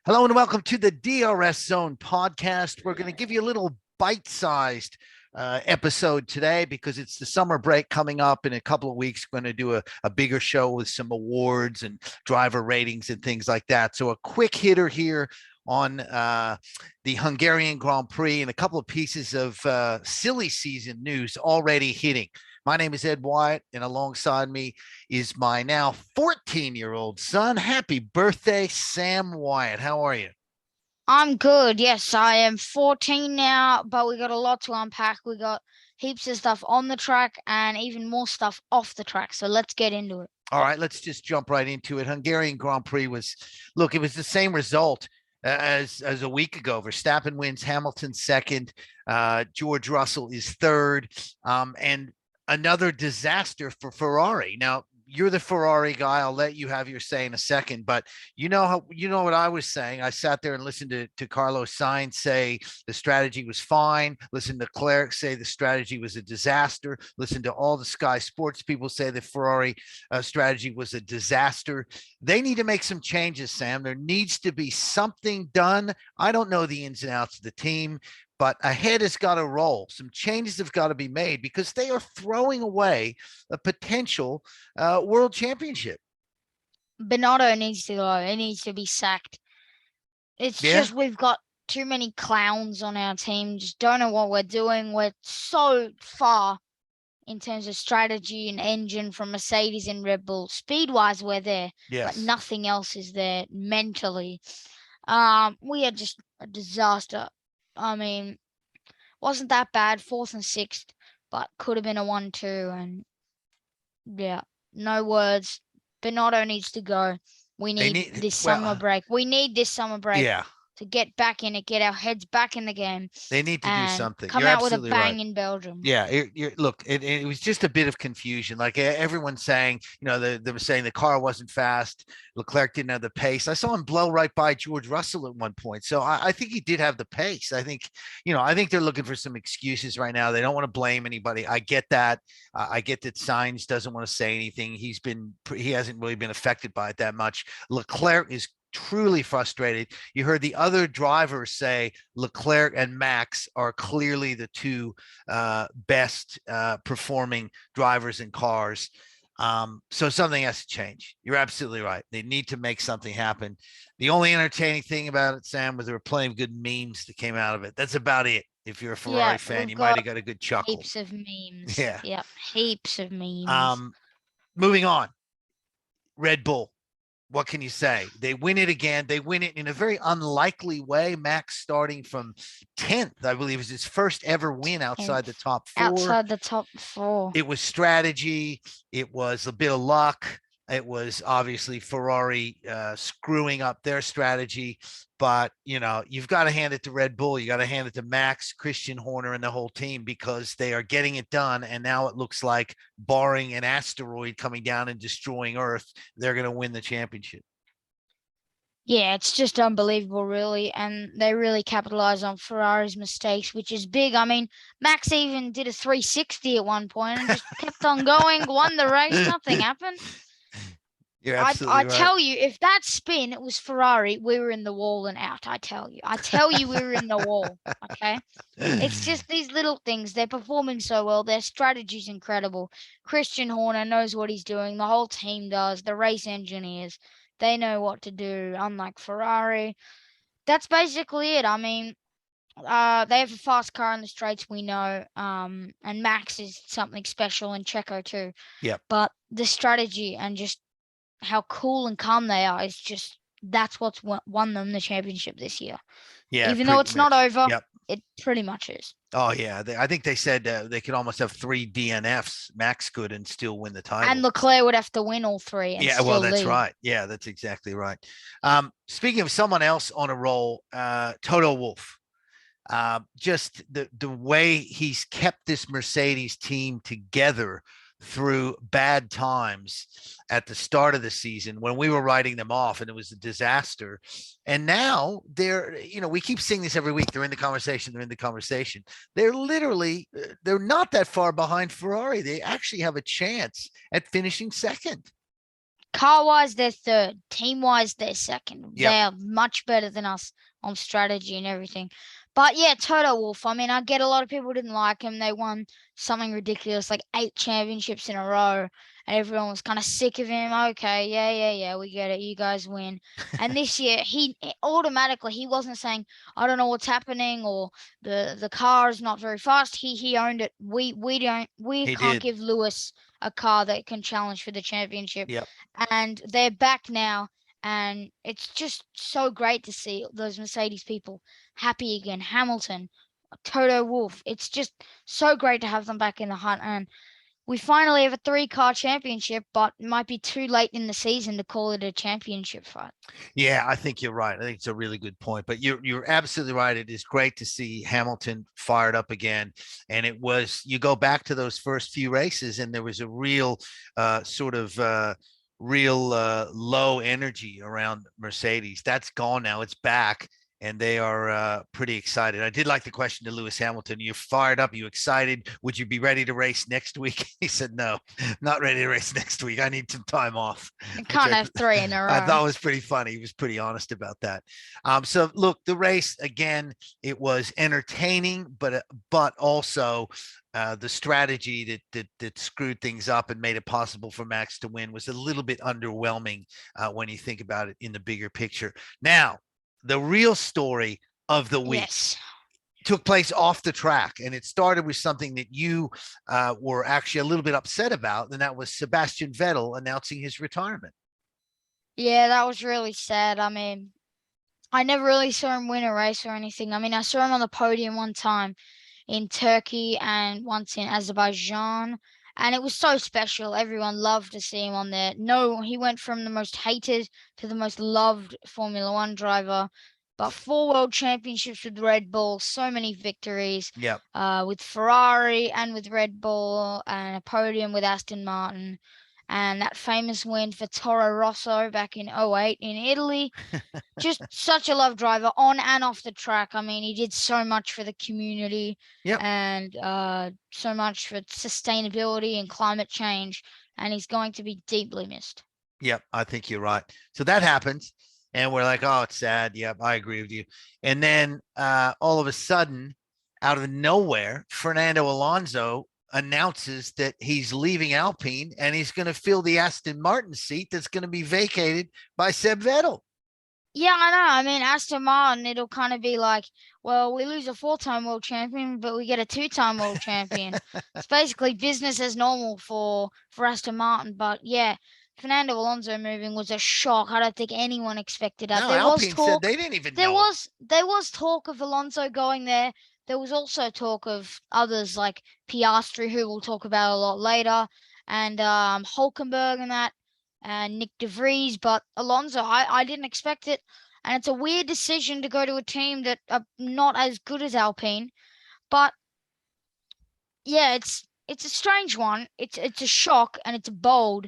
Hello and welcome to the DRS Zone podcast. We're going to give you a little bite-sized episode today because it's the summer break coming up in a couple of weeks. We're going to do a bigger show with some awards and driver ratings and things like that. So a quick hitter here on the Hungarian Grand Prix and a couple of pieces of silly season news already hitting. My name is Ed Wyatt, and alongside me is my now 14-year-old son. Happy birthday, Sam Wyatt. How are you? I'm good. Yes, I am 14 now, but we got a lot to unpack. We got heaps of stuff on the track and even more stuff off the track. So let's get into it. All right, let's just jump right into it. Hungarian Grand Prix it was the same result as a week ago. Verstappen wins, Hamilton second, George Russell is third, and another disaster for Ferrari. Now, you're the Ferrari guy. I'll let you have your say in a second, but you know what I was saying. I sat there and listened to Carlos Sainz say the strategy was fine. Listened to Leclerc say the strategy was a disaster. Listened to all the Sky Sports people say the Ferrari strategy was a disaster. They need to make some changes, Sam. There needs to be something done. I don't know the ins and outs of the team, but a head has got to roll. Some changes have got to be made because they are throwing away a potential world championship. Bernardo needs to go. He needs to be sacked. It's just we've got too many clowns on our team. Just don't know what we're doing. We're so far in terms of strategy and engine from Mercedes and Red Bull. Speed-wise, we're there, but nothing else is there mentally. We are just a disaster. I mean, wasn't that bad, 4th and 6th, but could have been a 1-2. And yeah, no words. Bernardo needs to go. We need this summer break. We need this summer break to get back in it, get our heads back in the game. They need to do something. Come out with a bang in Belgium. Yeah, look, it was just a bit of confusion. Like everyone's saying, they were saying the car wasn't fast. Leclerc didn't have the pace. I saw him blow right by George Russell at one point. So I think he did have the pace. I think they're looking for some excuses right now. They don't want to blame anybody. I get that. I get that Sainz doesn't want to say anything. He hasn't really been affected by it that much. Leclerc is truly frustrated. You heard the other drivers say Leclerc and Max are clearly the two best performing drivers in cars. So something has to change. You're absolutely right. They need to make something happen. The only entertaining thing about it, Sam, was there were plenty of good memes that came out of it. That's about it. If you're a Ferrari fan, you might have got a good chuckle. Heaps of memes. Yeah, heaps of memes. Moving on. Red Bull. What can you say? They win it again. They win it in a very unlikely way. Max starting from 10th, I believe, is his first ever win outside the top 4. Outside the top 4. It was strategy. It was a bit of luck. It was obviously Ferrari screwing up their strategy. But, you've got to hand it to Red Bull. You got to hand it to Max, Christian Horner, and the whole team because they are getting it done. And now it looks like, barring an asteroid coming down and destroying Earth, they're going to win the championship. Yeah, it's just unbelievable, really. And they really capitalize on Ferrari's mistakes, which is big. I mean, Max even did a 360 at one point and just kept on going, won the race. Nothing happened. You're absolutely right. I tell you, if that spin it was Ferrari, we were in the wall and out. I tell you, we were in the wall. Okay, it's just these little things. They're performing so well. Their strategy's incredible. Christian Horner knows what he's doing. The whole team does. The race engineers, they know what to do. Unlike Ferrari, that's basically it. I mean, they have a fast car in the straights, we know. And Max is something special, and Checo too. Yeah. But the strategy and just how cool and calm they are is just that's what's won them the championship this year. Yeah, even though it's not over, yep. It pretty much is. Oh yeah, I think they said they could almost have 3 DNFs. Max could and still win the title. And Leclerc would have to win all 3. And yeah, well, that's right. Yeah, that's exactly right. Speaking of someone else on a roll, Toto Wolff. Just the way he's kept this Mercedes team together through bad times at the start of the season when we were writing them off and it was a disaster. And now they're, we keep seeing this every week. They're in the conversation. They're literally, they're not that far behind Ferrari. They actually have a chance at finishing second. Car-wise, they're third. Team-wise, they're second. Yep. They're much better than us on strategy and everything. But yeah, Toto Wolff. I mean, I get a lot of people didn't like him. They won something ridiculous, like 8 championships in a row, and everyone was kind of sick of him. Okay, yeah, we get it. You guys win. And this year, he automatically he wasn't saying, I don't know what's happening, or the car is not very fast. He owned it. We He can't did. give Lewis a car that can challenge for the championship. Yep. And they're back now, and it's just so great to see those Mercedes people happy again. Hamilton, Toto Wolff. It's just so great to have them back in the hunt, and we finally have a 3-car championship, but it might be too late in the season to call it a championship fight. Yeah, I think you're right. I think it's a really good point. But you're absolutely right. It is great to see Hamilton fired up again. And it was, you go back to those first few races, and there was a real low energy around Mercedes. That's gone now. It's back. And they are pretty excited. I did like the question to Lewis Hamilton. You're fired up. You excited? Would you be ready to race next week? He said, no, not ready to race next week. I need some time off. You can't have 3 in a row. I thought it was pretty funny. He was pretty honest about that. So look, the race, again, it was entertaining, but also the strategy that screwed things up and made it possible for Max to win was a little bit underwhelming when you think about it in the bigger picture. Now, the real story of the week took place off the track, and it started with something that you were actually a little bit upset about, and that was Sebastian Vettel announcing his retirement. Yeah, that was really sad. I mean, I never really saw him win a race or anything. I mean, I saw him on the podium one time in Turkey and once in Azerbaijan, and it was so special. Everyone loved to see him on there. No, he went from the most hated to the most loved Formula One driver. But 4 world championships with Red Bull, so many victories. Yeah. With Ferrari and with Red Bull, and a podium with Aston Martin, and that famous win for Toro Rosso back in 2008 in Italy. Just such a love driver on and off the track. I mean, he did so much for the community and so much for sustainability and climate change, and he's going to be deeply missed. Yep, I think you're right. So that happens, and we're like, oh, it's sad. Yep, I agree with you. And then all of a sudden, out of nowhere, Fernando Alonso announces that he's leaving Alpine and he's going to fill the Aston Martin seat that's going to be vacated by Seb Vettel. Yeah, I know. I mean, Aston Martin, it'll kind of be like, well, we lose a 4-time world champion, but we get a 2-time world champion. It's basically business as normal for Aston Martin. But yeah, Fernando Alonso moving was a shock. I don't think anyone expected that. No, there Alpine was talk, said they didn't even there know. There was talk of Alonso going there. There was also talk of others like Piastri, who we'll talk about a lot later, and Hulkenberg and that, and Nick de Vries. But Alonso, I didn't expect it. And it's a weird decision to go to a team that are not as good as Alpine. But yeah, it's a strange one. It's a shock, and it's bold.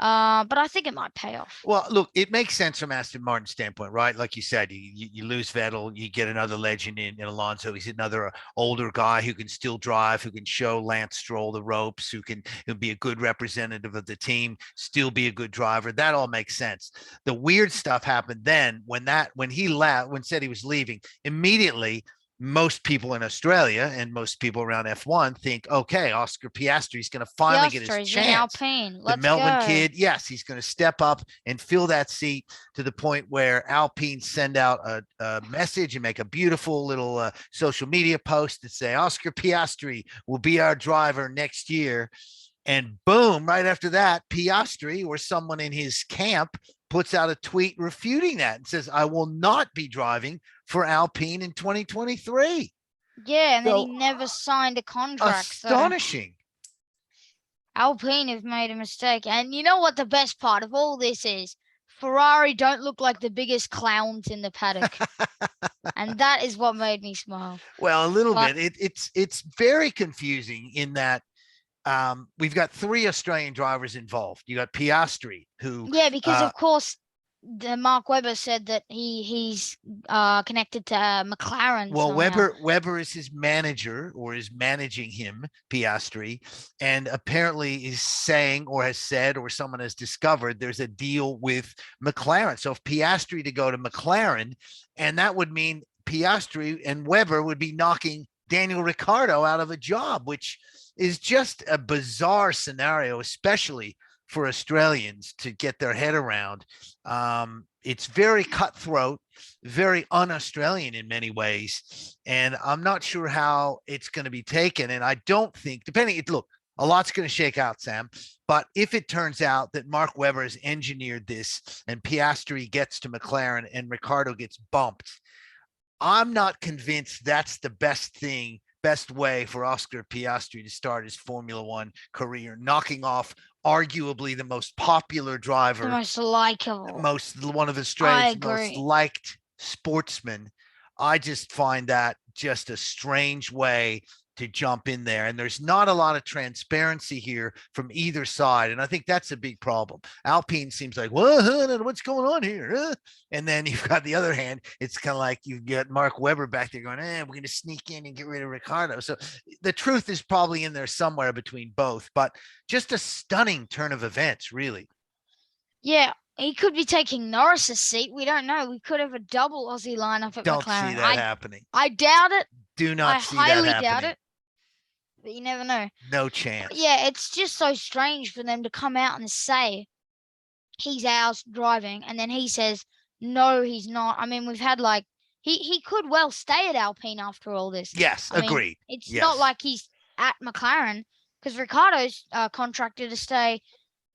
But I think it might pay off. Well, look, it makes sense from Aston Martin's standpoint, right? Like you said, you lose Vettel, you get another legend in Alonso. He's another older guy who can still drive, who can show Lance Stroll the ropes, who can be a good representative of the team, still be a good driver. That all makes sense. The weird stuff happened then when he left, when said he was leaving, immediately most people in Australia and most people around F1 think, okay, Oscar Piastri is going to finally get his chance. The Melbourne kid, yes, he's going to step up and fill that seat to the point where Alpine send out a message and make a beautiful little social media post that say Oscar Piastri will be our driver next year. And boom, right after that, Piastri or someone in his camp puts out a tweet refuting that and says, I will not be driving for Alpine in 2023. Yeah, and then he never signed a contract. Astonishing. So Alpine have made a mistake. And you know what the best part of all this is? Ferrari don't look like the biggest clowns in the paddock. And that is what made me smile. Well, a little bit. It's very confusing in that we've got 3 Australian drivers involved. You got Piastri, who because of course the Mark Webber said that he's connected to McLaren. Well, somehow. Weber is his manager, or is managing him, Piastri, and apparently is saying, or has said, or someone has discovered there's a deal with McLaren. So if Piastri to go to McLaren, and that would mean Piastri and Weber would be knocking Daniel Ricciardo out of a job, which is just a bizarre scenario, especially for Australians to get their head around. It's very cutthroat, very un-Australian in many ways, and I'm not sure how it's going to be taken. And I don't think, look, a lot's going to shake out, Sam. But if it turns out that Mark Webber has engineered this and Piastri gets to McLaren and Ricciardo gets bumped, I'm not convinced that's the best way for Oscar Piastri to start his Formula One career, knocking off arguably the most popular driver, the most likable, one of Australia's most liked sportsmen. I just find that just a strange way to jump in there. And there's not a lot of transparency here from either side. And I think that's a big problem. Alpine seems like, what's going on here? And then you've got the other hand, it's kind of like you've got Mark Webber back there going, we're going to sneak in and get rid of Ricciardo. So the truth is probably in there somewhere between both, but just a stunning turn of events, really. Yeah. He could be taking Norris's seat. We don't know. We could have a double Aussie lineup at Don't McLaren. see that happening. I doubt it. Do not see that happening. I highly doubt it. But you never know. No chance. But yeah, it's just so strange for them to come out and say he's ours driving, and then he says, no, he's not. I mean, we've had he could well stay at Alpine after all this. Yes, agreed. It's not like he's at McLaren, because Ricciardo's contracted to stay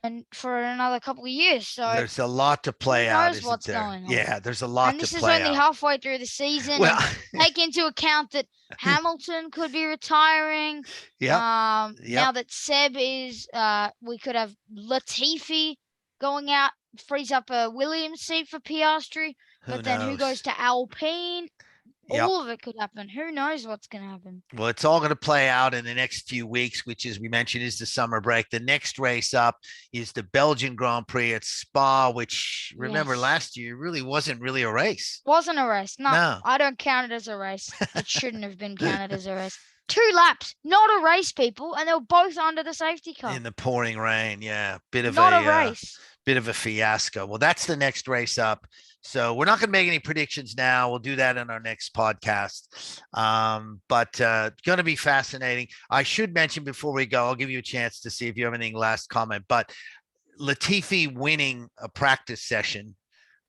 and for another couple of years. So there's a lot to play out. Isn't what's there? Going on. Yeah, there's a lot to play out. And this is only halfway through the season. Well, take into account that Hamilton could be retiring. Yeah. Now that Seb is, we could have Latifi going out, frees up a Williams seat for Piastri. But then who goes to Alpine? All of it could happen. Who knows what's going to happen? Well, it's all going to play out in the next few weeks, which, as we mentioned, is the summer break. The next race up is the Belgian Grand Prix at Spa, which, remember, last year really wasn't really a race. Wasn't a race. No, I don't count it as a race. It shouldn't have been counted as a race. 2 laps, not a race, people, and they were both under the safety car. In the pouring rain, yeah. Not a race. Bit of a fiasco. Well, that's the next race up. So we're not going to make any predictions now. We'll do that in our next podcast. But going to be fascinating. I should mention before we go, I'll give you a chance to see if you have anything last comment. But Latifi winning a practice session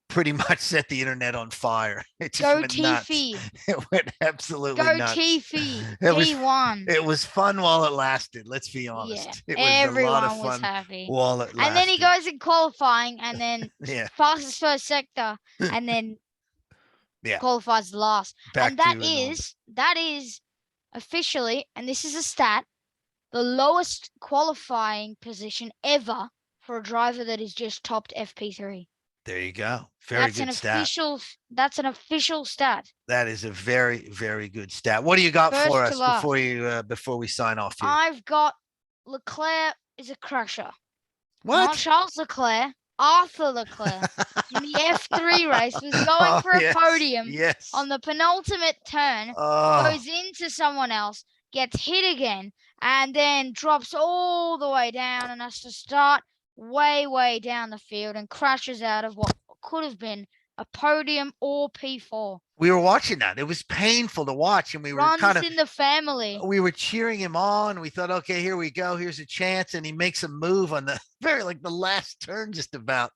pretty much set the internet on fire. It just went nuts. It went absolutely nuts. Go Tiffy. He won. It was fun while it lasted. Let's be honest. Yeah, it was everyone a lot of fun was happy. While it lasted. And then he goes in qualifying, and then fastest first sector, and then qualifies last. And that is officially, and this is a stat, the lowest qualifying position ever for a driver that is just topped FP3. There you go. Very good stat. That's an official stat. That is a very, very good stat. What do you got for us before we sign off here? I've got Leclerc is a crusher. What? Not Charles Leclerc. Arthur Leclerc in the F3 race was going for a podium on the penultimate turn, goes into someone else, gets hit again, and then drops all the way down and has to start way down the field and crashes out of what could have been a podium or P4. We were watching that. It was painful to watch, and we were in the family. We were cheering him on. We thought, okay, here we go. Here's a chance, and he makes a move on the the last turn, just about,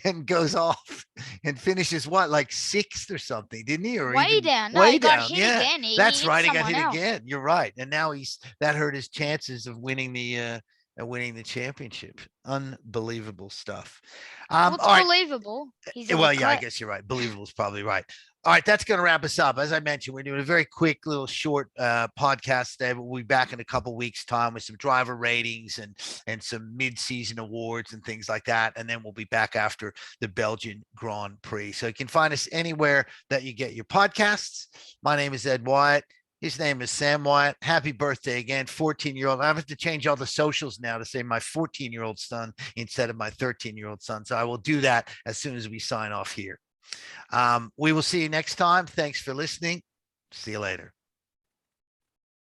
and goes off and finishes like 6th or something, didn't he? Or way down. No, he got hit again. That's right. He got hit again. You're right. And now that hurt his chances of winning the championship. Unbelievable stuff. What's believable? I guess you're right. Believable is probably right. All right, that's going to wrap us up. As I mentioned, we're doing a very quick little short podcast today, but we'll be back in a couple weeks' time with some driver ratings and some mid-season awards and things like that. And then we'll be back after the Belgian Grand Prix. So you can find us anywhere that you get your podcasts. My name is Ed Wyatt. His name is Sam Wyatt. Happy birthday again, 14-year-old. I have to change all the socials now to say my 14-year-old son instead of my 13-year-old son. So I will do that as soon as we sign off here. We will see you next time. Thanks for listening. See you later.